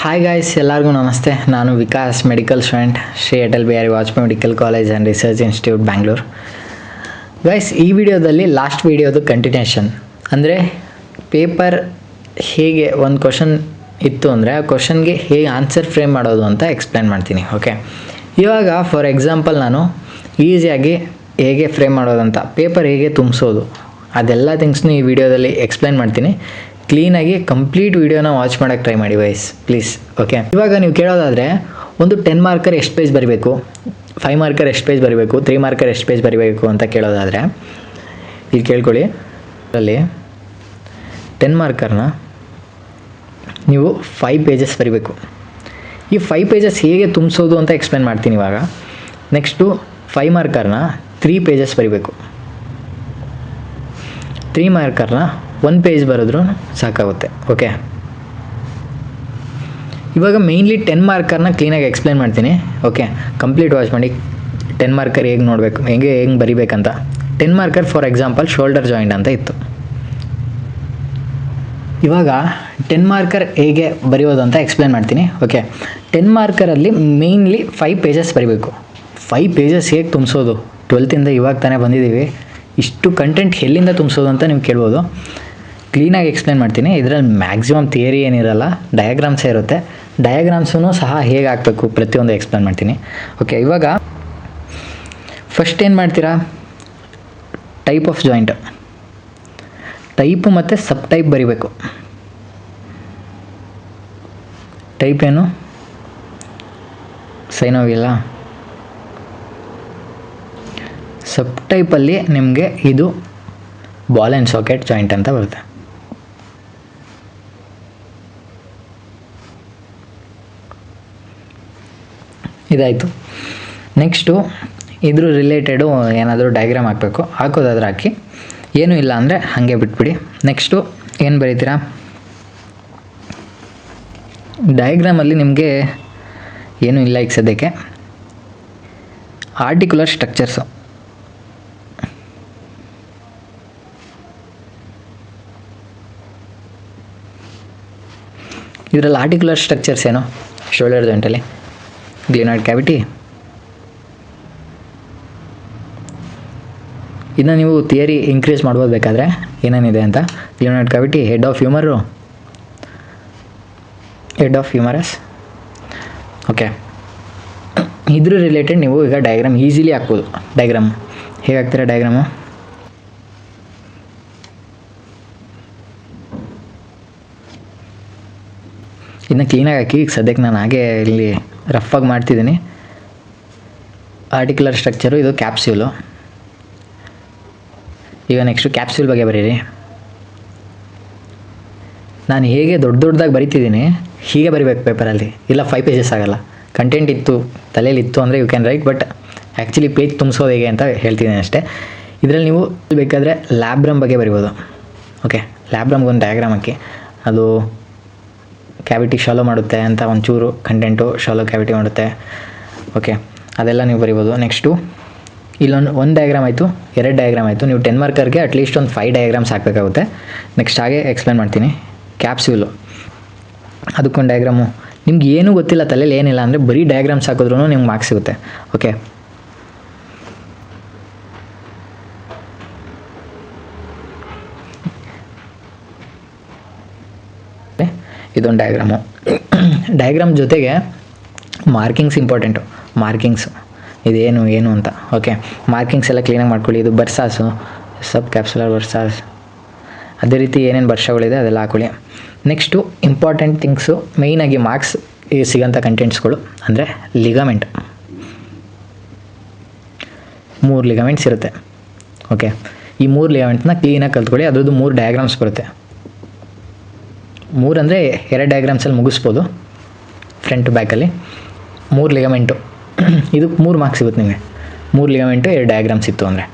Hi guys, ಎಲ್ಲರಿಗೂ ನಮಸ್ತೆ. ನಾನು Vikas, medical student, Shri Atal Bihari Vajpayee medical college and research institute, Bangalore. Guys, ಈ ವಿಡಿಯೋದಲ್ಲಿ ಲಾಸ್ಟ್ ವಿಡಿಯೋದು ಕಂಟಿನ್ಯೂಷನ್. ಅಂದರೆ ಪೇಪರ್ ಹೇಗೆ ಒಂದು ಕ್ವಶನ್ ಇತ್ತು ಅಂದರೆ ಆ ಕ್ವಶನ್ಗೆ ಹೇಗೆ ಆನ್ಸರ್ ಫ್ರೇಮ್ ಮಾಡೋದು ಅಂತ ಎಕ್ಸ್ಪ್ಲೇನ್ ಮಾಡ್ತೀನಿ. ಓಕೆ, ಇವಾಗ ಫಾರ್ ಎಕ್ಸಾಂಪಲ್ ನಾನು ಈಸಿಯಾಗಿ ಹೇಗೆ ಫ್ರೇಮ್ ಮಾಡೋದಂತ, ಪೇಪರ್ ಹೇಗೆ ತುಂಬಿಸೋದು, ಅದೆಲ್ಲ ಥಿಂಗ್ಸ್ನು ಈ ವಿಡಿಯೋದಲ್ಲಿ ಎಕ್ಸ್ಪ್ಲೇನ್ ಮಾಡ್ತೀನಿ. ಕ್ಲೀನಾಗಿ ಕಂಪ್ಲೀಟ್ ವೀಡಿಯೋನ ವಾಚ್ ಮಾಡೋಕ್ಕೆ ಟ್ರೈ ಮಾಡಿ ವೈಸ್, ಪ್ಲೀಸ್. ಓಕೆ, ಇವಾಗ ನೀವು ಕೇಳೋದಾದರೆ ಒಂದು 10 ಮಾರ್ಕರ್ ಎಷ್ಟು ಪೇಜ್ ಬರೀಬೇಕು, 5 ಮಾರ್ಕರ್ ಎಷ್ಟು ಪೇಜ್ ಬರೀಬೇಕು, 3 ಮಾರ್ಕರ್ ಎಷ್ಟು ಪೇಜ್ ಬರೀಬೇಕು ಅಂತ ಕೇಳೋದಾದರೆ ಇಲ್ಲಿ ಕೇಳ್ಕೊಳ್ಳಿ. ಅದರಲ್ಲಿ 10 ಮಾರ್ಕರ್ನ ನೀವು 5 ಪೇಜಸ್ ಬರೀಬೇಕು. ಈ 5 ಪೇಜಸ್ ಹೇಗೆ ತುಂಬಿಸೋದು ಅಂತ ಎಕ್ಸ್ಪ್ಲೇನ್ ಮಾಡ್ತೀನಿ ಇವಾಗ. ನೆಕ್ಸ್ಟು 5 ಮಾರ್ಕರ್ನ 3 ಪೇಜಸ್ ಬರೀಬೇಕು. 3 ಮಾರ್ಕರ್ನ 1 ಪೇಜ್ ಬರೆದ್ರೂ ಸಾಕಾಗುತ್ತೆ. ಓಕೆ, ಇವಾಗ ಮೇಯ್ನ್ಲಿ 10 ಮಾರ್ಕರ್ನ ಕ್ಲೀನಾಗಿ ಎಕ್ಸ್ಪ್ಲೇನ್ ಮಾಡ್ತೀನಿ. ಓಕೆ, ಕಂಪ್ಲೀಟ್ ವಾಚ್ ಮಾಡಿ. 10 ಮಾರ್ಕರ್ ಹೇಗೆ ನೋಡಬೇಕು, ಹೆಂಗೆ ಬರಿಬೇಕಂತ. 10 marker for example shoulder joint ಅಂತ ಇತ್ತು. ಇವಾಗ 10 ಮಾರ್ಕರ್ ಹೇಗೆ ಬರೆಯೋದು ಅಂತ ಎಕ್ಸ್ಪ್ಲೇನ್ ಮಾಡ್ತೀನಿ. ಓಕೆ, 10 ಮಾರ್ಕರಲ್ಲಿ ಮೇಯ್ನ್ಲಿ 5 ಪೇಜಸ್ ಬರೀಬೇಕು. 5 ಪೇಜಸ್ ಹೇಗೆ ತುಂಬಿಸೋದು, 12th ಇವಾಗ ತಾನೇ ಬಂದಿದ್ದೀವಿ, ಇಷ್ಟು ಕಂಟೆಂಟ್ ಎಲ್ಲಿಂದ ತುಂಬಿಸೋದು ಅಂತ ನೀವು ಕೇಳ್ಬೋದು. ಕ್ಲೀನಾಗಿ ಎಕ್ಸ್ಪ್ಲೇನ್ ಮಾಡ್ತೀನಿ. ಇದರಲ್ಲಿ ಮ್ಯಾಕ್ಸಿಮಮ್ ಥಿಯರಿ ಏನಿರಲ್ಲ, ಡಯಾಗ್ರಾಮ್ಸೇ ಇರುತ್ತೆ. ಡಯಾಗ್ರಾಮ್ಸೂ ಸಹ ಹೇಗೆ ಹಾಕಬೇಕು ಪ್ರತಿಯೊಂದು ಎಕ್ಸ್ಪ್ಲೇನ್ ಮಾಡ್ತೀನಿ. ಓಕೆ, ಇವಾಗ ಫಸ್ಟ್ ಏನು ಮಾಡ್ತೀರಾ, ಟೈಪ್ ಆಫ್ ಜಾಯಿಂಟ್, ಟೈಪು ಮತ್ತು ಸಬ್ ಟೈಪ್ ಬರೀಬೇಕು. ಟೈಪ್ ಏನು, ಸೈನೋವಿಲ್ಲ. ಸಬ್ ಟೈಪಲ್ಲಿ ನಿಮಗೆ ಇದು ಬಾಲ್ ಆ್ಯಂಡ್ ಸಾಕೆಟ್ ಜಾಯಿಂಟ್ ಅಂತ ಬರುತ್ತೆ. ಇದಾಯಿತು. ನೆಕ್ಸ್ಟು ಇದ್ರ ರಿಲೇಟೆಡು ಏನಾದರೂ ಡಯಾಗ್ರಾಮ್ ಹಾಕಬೇಕು, ಹಾಕೋದಾದ್ರೆ ಹಾಕಿ, ಏನೂ ಇಲ್ಲ ಅಂದರೆ ಹಾಗೆ ಬಿಟ್ಬಿಡಿ. ನೆಕ್ಸ್ಟು ಏನು ಬರೀತೀರಾ, ಡಯಾಗ್ರಾಮಲ್ಲಿ ನಿಮಗೆ ಏನೂ ಇಲ್ಲ ಈಗ ಸದ್ಯಕ್ಕೆ. ಆರ್ಟಿಕ್ಯುಲರ್ ಸ್ಟ್ರಕ್ಚರ್ಸು, ಇದರಲ್ಲಿ ಆರ್ಟಿಕ್ಯುಲರ್ ಸ್ಟ್ರಕ್ಚರ್ಸ್ ಏನು, ಶೋಲ್ಡರ್ ಜಾಯಿಂಟಲ್ಲಿ ಗ್ಲಿನಾಯ್ಡ್ ಕ್ಯಾವಿಟಿ, ಇದನ್ನ ನೀವು ಥಿಯರಿ ಇನ್ಕ್ರೀಸ್ ಮಾಡ್ಬೋದು ಬೇಕಾದರೆ ಏನೇನಿದೆ ಅಂತ. Glenoid cavity, head of humerus. Okay, ಇದ್ರ ರಿಲೇಟೆಡ್ ನೀವು ಈಗ ಡಯಾಗ್ರಾಮ್ ಈಸಿಲಿ ಹಾಕ್ಬೋದು. ಡಯಾಗ್ರಾಮ್ ಹೇಗೆ ಹಾಕ್ತೀರಾ, ಡಯಾಗ್ರಾಮು ಇದನ್ನ ಕ್ಲೀನಾಗಿ ಹಾಕಿ. ಈಗ ಸದ್ಯಕ್ಕೆ ನಾನು ಹಾಗೆ ಇಲ್ಲಿ ರಫಾಗಿ ಮಾಡ್ತಿದ್ದೀನಿ. ಆರ್ಟಿಕ್ಯುಲರ್ ಸ್ಟ್ರಕ್ಚರು, ಇದು ಕ್ಯಾಪ್ಸ್ಯೂಲು. ಈಗ ನೆಕ್ಸ್ಟು ಕ್ಯಾಪ್ಸ್ಯೂಲ್ ಬಗ್ಗೆ ಬರೀರಿ. ನಾನು ಹೇಗೆ ದೊಡ್ಡದಾಗಿ ಬರಿತಿದ್ದೀನಿ ಹೀಗೆ ಬರಿಬೇಕು ಪೇಪರಲ್ಲಿ, ಇಲ್ಲ 5 ಪೇಜಸ್ ಆಗೋಲ್ಲ. ಕಂಟೆಂಟ್ ಇತ್ತು ತಲೆಯಲ್ಲಿ ಇತ್ತು ಅಂದರೆ you can write, but actually page ತುಂಬಿಸೋದು ಹೇಗೆ ಅಂತ ಹೇಳ್ತಿದ್ದೀನಿ ಅಷ್ಟೇ. ಇದರಲ್ಲಿ ನೀವು ಬೇಕಾದರೆ ಲ್ಯಾಬ್ರಮ್ ಬಗ್ಗೆ ಬರಿಬೋದು. ಓಕೆ, ಲ್ಯಾಬ್ರಮ್ಗೆ ಒಂದು ಡಯಾಗ್ರಾಮ್ ಹಾಕಿ, ಅದು ಕ್ಯಾವಿಟಿ ಶಾಲೋ ಮಾಡುತ್ತೆ ಅಂತ ಒಂಚೂರು ಕಂಟೆಂಟು, ಶಾಲೋ ಕ್ಯಾವಿಟಿ ಮಾಡುತ್ತೆ. ಓಕೆ, ಅದೆಲ್ಲ ನೀವು ಬರಿಬೋದು. ನೆಕ್ಸ್ಟು ಒಂದು ಡಯಾಗ್ರಾಮ್ ಆಯಿತು, 2 ಡಯಾಗ್ರಾಮ್ ಆಯಿತು. ನೀವು 10 ಮಾರ್ಕರ್ಗೆ ಅಟ್ಲೀಸ್ಟ್ ಒಂದು 5 ಡಯಾಗ್ರಾಮ್ಸ್ ಹಾಕಬೇಕಾಗುತ್ತೆ. ನೆಕ್ಸ್ಟ್ ಹಾಗೆ ಎಕ್ಸ್ಪ್ಲೇನ್ ಮಾಡ್ತೀನಿ. ಕ್ಯಾಪ್ಸ್ಯೂಲು, ಅದಕ್ಕೊಂದು ಡಯಾಗ್ರಾಮು. ನಿಮ್ಗೆ ಏನೂ ಗೊತ್ತಿಲ್ಲ, ತಲೆಯಲ್ಲಿ ಏನಿಲ್ಲ ಅಂದರೆ ಬರೀ ಡಯಾಗ್ರಾಮ್ಸ್ ಹಾಕಿದ್ರೂ ನಿಮ್ಗೆ ಮಾರ್ಕ್ಸ್ ಸಿಗುತ್ತೆ. ಓಕೆ, ಇದೊಂದು ಡಯಾಗ್ರಾಮು. ಡಯಾಗ್ರಾಮ್ ಜೊತೆಗೆ ಮಾರ್ಕಿಂಗ್ಸ್ ಇಂಪಾರ್ಟೆಂಟು. ಮಾರ್ಕಿಂಗ್ಸು ಇದೇನು ಅಂತ. ಓಕೆ, ಮಾರ್ಕಿಂಗ್ಸ್ ಎಲ್ಲ ಕ್ಲೀನಾಗಿ ಮಾಡ್ಕೊಳ್ಳಿ. ಇದು ಬರ್ಸಾಸು, ಸಬ್ ಕ್ಯಾಪ್ಸುಲರ್ ಬರ್ಸಾಸ್, ಅದೇ ರೀತಿ ಏನೇನು ವರ್ಷಗಳಿದೆ ಅದೆಲ್ಲ ಹಾಕೊಳ್ಳಿ. ನೆಕ್ಸ್ಟು ಇಂಪಾರ್ಟೆಂಟ್ ಥಿಂಗ್ಸು, ಮೇಯ್ನಾಗಿ ಮಾರ್ಕ್ಸ್ ಸಿಗೋಂಥ ಕಂಟೆಂಟ್ಸ್ಗಳು ಅಂದರೆ ಲಿಗಮೆಂಟ್. 3 ಲಿಗಮೆಂಟ್ಸ್ ಇರುತ್ತೆ. ಓಕೆ, ಈ 3 ಲಿಗಮೆಂಟ್ನ ಕ್ಲೀನಾಗಿ ಕಲ್ತ್ಕೊಳ್ಳಿ. ಅದ್ರದ್ದು 3 ಡಯಾಗ್ರಾಮ್ಸ್ ಬರುತ್ತೆ. 3 ಅಂದರೆ 2 ಡಯಾಗ್ರಾಮ್ಸಲ್ಲಿ ಮುಗಿಸ್ಬೋದು, ಫ್ರಂಟ್ ಬ್ಯಾಕಲ್ಲಿ. 3 ಲಿಗಮೆಂಟು, ಇದಕ್ಕೆ 3 ಮಾರ್ಕ್ಸ್ ಸಿಗುತ್ತೆ ನಿಮಗೆ. 3 ಲಿಗಮೆಂಟು 2 ಡಯಾಗ್ರಾಮ್ಸ್ ಇತ್ತು ಅಂದರೆ.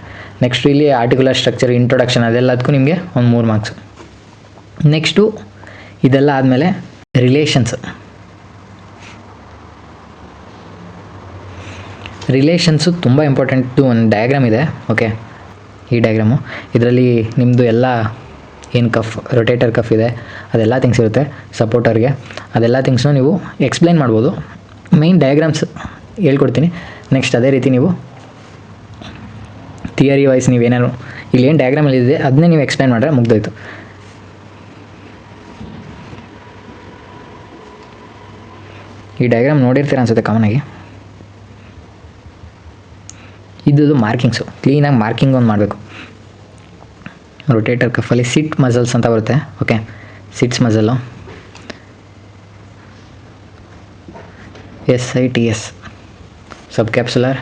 ನೆಕ್ಸ್ಟು ಇಲ್ಲಿ ಆರ್ಟಿಕ್ಯುಲರ್ ಸ್ಟ್ರಕ್ಚರ್, ಇಂಟ್ರೊಡಕ್ಷನ್, ಅದೆಲ್ಲದಕ್ಕೂ ನಿಮಗೆ ಒಂದು 3 ಮಾರ್ಕ್ಸು. ನೆಕ್ಸ್ಟು ಇದೆಲ್ಲ ಆದಮೇಲೆ ರಿಲೇಷನ್ಸು ತುಂಬ ಇಂಪಾರ್ಟೆಂಟು. ಒಂದು ಡಯಾಗ್ರಾಮ್ ಇದೆ. ಓಕೆ, ಈ ಡಯಾಗ್ರಾಮು, ಇದರಲ್ಲಿ ನಿಮ್ಮದು ಎಲ್ಲ ಏನು ಕಫ್ ರೊಟೇಟರ್ ಕಫ್ ಇದೆ ಅದೆಲ್ಲ ಥಿಂಗ್ಸ್ ಇರುತ್ತೆ ಸಪೋರ್ಟರ್ಗೆ. ಅದೆಲ್ಲ ಥಿಂಗ್ಸ್ನು ನೀವು ಎಕ್ಸ್ಪ್ಲೈನ್ ಮಾಡ್ಬೋದು. ಮೇಯ್ನ್ ಡಯಾಗ್ರಾಮ್ಸ್ ಹೇಳ್ಕೊಡ್ತೀನಿ. ನೆಕ್ಸ್ಟ್ ಅದೇ ರೀತಿ ನೀವು ಥಿಯರಿ ವೈಸ್ ನೀವೇನಾದ್ರು ಇಲ್ಲಿ ಏನು ಡಯಾಗ್ರಾಮಲ್ಲಿ ಇದೆ ಅದನ್ನೇ ನೀವು ಎಕ್ಸ್ಪ್ಲೈನ್ ಮಾಡಿದ್ರೆ ಮುಗ್ದೋಯ್ತು. ಈ ಡಯಾಗ್ರಾಮ್ ನೋಡಿರ್ತೀರ ಅನ್ಸುತ್ತೆ ಕಾಮನಾಗಿ. ಇದು ಮಾರ್ಕಿಂಗ್ಸು, ಕ್ಲೀನಾಗಿ ಮಾರ್ಕಿಂಗ್ ಒಂದು ಮಾಡಬೇಕು. ರೊಟೇಟರ್ ಕಫಲ್ಲಿ ಸಿಟ್ ಮಸಲ್ಸ್ ಅಂತ ಬರುತ್ತೆ. ಓಕೆ, ಸಿಟ್ಸ್ ಮಸಲ್ಲು SITS, ಸಬ್ ಕ್ಯಾಪ್ಸುಲರ್,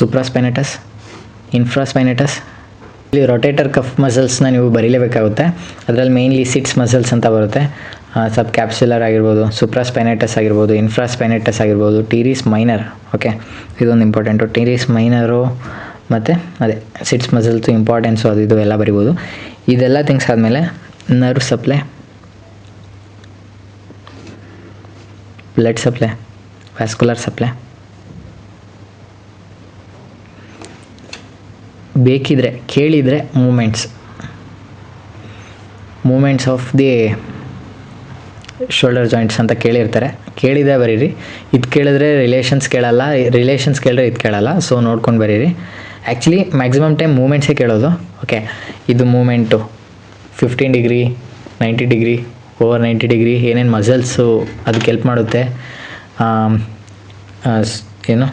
ಸುಪ್ರಾಸ್ಪೈನೇಟಸ್, ಇನ್ಫ್ರಾಸ್ಪೈನೇಟಸ್. ಇಲ್ಲಿ ರೊಟೇಟರ್ ಕಫ್ ಮಸಲ್ಸ್ನ ನೀವು ಬರೀಲೇಬೇಕಾಗುತ್ತೆ. ಅದರಲ್ಲಿ ಮೇಯ್ನ್ಲಿ ಸಿಟ್ಸ್ ಮಸಲ್ಸ್ ಅಂತ ಬರುತ್ತೆ. ಸಬ್ ಕ್ಯಾಪ್ಸುಲರ್ ಆಗಿರ್ಬೋದು, ಸುಪ್ರಾಸ್ಪೈನೇಟಸ್ ಆಗಿರ್ಬೋದು, ಇನ್ಫ್ರಾಸ್ಪೈನೇಟಸ್ ಆಗಿರ್ಬೋದು, ಟೀರಿಸ್ ಮೈನರ್. ಓಕೆ, ಇದೊಂದು ಇಂಪಾರ್ಟೆಂಟು. ಟೀರಿಸ್ ಮೈನರು ಮತ್ತು ಅದೇ ಸಿಟ್ಸ್ ಮಸಲ್ಸು ಇಂಪಾರ್ಟೆನ್ಸು ಅದು ಇದು ಎಲ್ಲ ಬರಿಬೋದು. ಇದೆಲ್ಲ ಥಿಂಗ್ಸ್ ಆದಮೇಲೆ nerve supply, blood supply, vascular supply. ಬೇಕಿದ್ರೆ ಕೇಳಿದರೆ movements of the shoulder joints ಅಂತ ಕೇಳಿರ್ತಾರೆ. ಕೇಳಿದೆ ಬರೀರಿ. ಇದು ಕೇಳಿದ್ರೆ ರಿಲೇಷನ್ಸ್ ಕೇಳಿದ್ರೆ ಇದು ಕೇಳಲ್ಲ. ಸೊ ನೋಡ್ಕೊಂಡು ಬರೀರಿ. ಆ್ಯಕ್ಚುಲಿ ಮ್ಯಾಕ್ಸಿಮಮ್ ಟೈಮ್ ಮೂಮೆಂಟ್ಸೇ ಕೇಳೋದು. ಓಕೆ, ಇದು moment 15 degree, 90 degree, over 90 degree, ಏನೇನು ಮಸಲ್ಸು ಅದಕ್ಕೆ ಹೆಲ್ಪ್ ಮಾಡುತ್ತೆ, ಏನು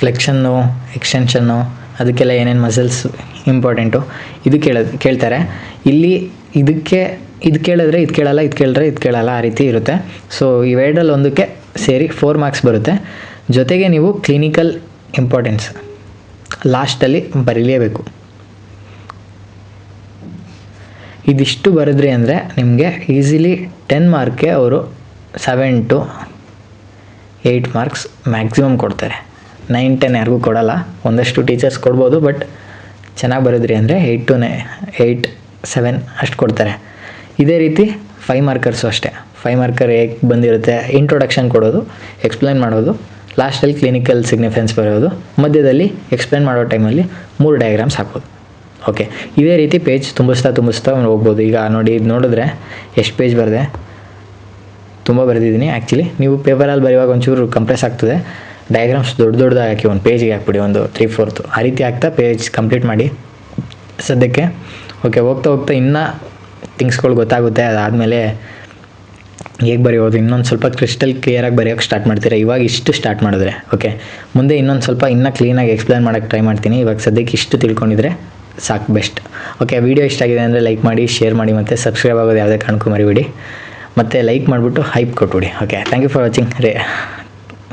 ಫ್ಲೆಕ್ಷನ್ನು, ಎಕ್ಸ್ಟೆನ್ಷನ್ನು, ಅದಕ್ಕೆಲ್ಲ ಏನೇನು ಮಸಲ್ಸ್ ಇಂಪಾರ್ಟೆಂಟು ಇದು ಕೇಳ್ತಾರೆ. ಇಲ್ಲಿ ಇದು ಕೇಳಿದ್ರೆ ಇದು ಕೇಳಲ್ಲ, ಇದು ಕೇಳಿದ್ರೆ ಇದು ಕೇಳಲ್ಲ, ಆ ರೀತಿ ಇರುತ್ತೆ. ಸೊ ಇವೆರಡರಲ್ಲಿ ಒಂದಕ್ಕೆ ಸೇರಿ 4 ಮಾರ್ಕ್ಸ್ ಬರುತ್ತೆ. ಜೊತೆಗೆ ನೀವು ಕ್ಲಿನಿಕಲ್ ಇಂಪಾರ್ಟೆನ್ಸ್ ಲಾಸ್ಟಲ್ಲಿ ಬರೀಲೇಬೇಕು. ಇದಿಷ್ಟು ಬರೆದ್ರಿ ಅಂದರೆ ನಿಮಗೆ ಈಸಿಲಿ 10 ಮಾರ್ಕ್ಗೆ ಅವರು 7 to 8 ಮಾರ್ಕ್ಸ್ ಮ್ಯಾಕ್ಸಿಮಮ್ ಕೊಡ್ತಾರೆ. 9, 10 ಯಾರಿಗೂ ಕೊಡಲ್ಲ. ಒಂದಷ್ಟು ಟೀಚರ್ಸ್ ಕೊಡ್ಬೋದು, ಬಟ್ ಚೆನ್ನಾಗಿ ಬರೆದ್ರಿ ಅಂದರೆ 8 to 7 ಅಷ್ಟು ಕೊಡ್ತಾರೆ. ಇದೇ ರೀತಿ 5 ಮಾರ್ಕರ್ಸು ಅಷ್ಟೇ. 5 ಮಾರ್ಕರ್ ಹೇಗೆ ಬಂದಿರುತ್ತೆ, ಇಂಟ್ರೊಡಕ್ಷನ್ ಕೊಡೋದು, ಎಕ್ಸ್ಪ್ಲೈನ್ ಮಾಡೋದು, ಲಾಸ್ಟಲ್ಲಿ ಕ್ಲಿನಿಕಲ್ ಸಿಗ್ನಿಫಿಕೆನ್ಸ್ ಬರೋದು, ಮಧ್ಯದಲ್ಲಿ ಎಕ್ಸ್ಪ್ಲೈನ್ ಮಾಡೋ ಟೈಮಲ್ಲಿ 3 ಡಯಾಗ್ರಾಮ್ಸ್ ಹಾಕೋದು. ಓಕೆ, ಇದೇ ರೀತಿ ಪೇಜ್ ತುಂಬಿಸ್ತಾ ಹೋಗ್ಬೋದು. ಈಗ ನೋಡಿ, ಇದು ನೋಡಿದ್ರೆ ಎಷ್ಟು ಪೇಜ್ ಬರೆದೆ, ತುಂಬ ಬರೆದಿದ್ದೀನಿ. ಆ್ಯಕ್ಚುಲಿ ನೀವು ಪೇಪರಲ್ಲಿ ಬರೆಯುವಾಗ ಒಂಚೂರು ಕಂಪ್ರೆಸ್ ಆಗ್ತದೆ. ಡಯಾಗ್ರಾಮ್ಸ್ ದೊಡ್ಡದಾಗಿ ಹಾಕಿ ಒಂದು ಪೇಜಿಗೆ ಹಾಕ್ಬಿಡಿ, ಒಂದು 3/4 ಆ ರೀತಿ ಆಗ್ತಾ ಪೇಜ್ ಕಂಪ್ಲೀಟ್ ಮಾಡಿ ಸದ್ಯಕ್ಕೆ. ಓಕೆ, ಹೋಗ್ತಾ ಇನ್ನೂ ಥಿಂಗ್ಸ್ಗಳು ಗೊತ್ತಾಗುತ್ತೆ. ಅದಾದಮೇಲೆ ಹೇಗೆ ಬರೆಯೋದು ಇನ್ನೊಂದು ಸ್ವಲ್ಪ ಕ್ರಿಸ್ಟಲ್ ಕ್ಲಿಯರಾಗಿ ಬರೆಯೋಕ್ಕೆ ಸ್ಟಾರ್ಟ್ ಮಾಡ್ತೀರಾ. ಇವಾಗ ಇಷ್ಟು ಸ್ಟಾರ್ಟ್ ಮಾಡಿದ್ರೆ ಓಕೆ, ಮುಂದೆ ಇನ್ನೊಂದು ಸ್ವಲ್ಪ ಇನ್ನೂ ಕ್ಲೀನಾಗಿ ಎಕ್ಸ್ಪ್ಲೈನ್ ಮಾಡೋಕ್ಕೆ ಟ್ರೈ ಮಾಡ್ತೀನಿ. ಇವಾಗ ಸದ್ಯಕ್ಕೆ ಇಷ್ಟು ತಿಳ್ಕೊಂಡಿದ್ರೆ ಸಾಕು, ಬೆಸ್ಟ್. ಓಕೆ, ವಿಡಿಯೋ ಇಷ್ಟ ಆಗಿದೆ ಅಂದರೆ ಲೈಕ್ ಮಾಡಿ, ಶೇರ್ ಮಾಡಿ, ಮತ್ತು ಸಬ್ಸ್ಕ್ರೈಬ್ ಆಗೋದು ಯಾವುದೇ ಕಾರಣಕ್ಕೂ ಮರಿಬೇಡಿ. ಮತ್ತು ಲೈಕ್ ಮಾಡಿಬಿಟ್ಟು ಹೈಪ್ ಕೊಟ್ಬಿಡಿ. Okay, thank you for watching.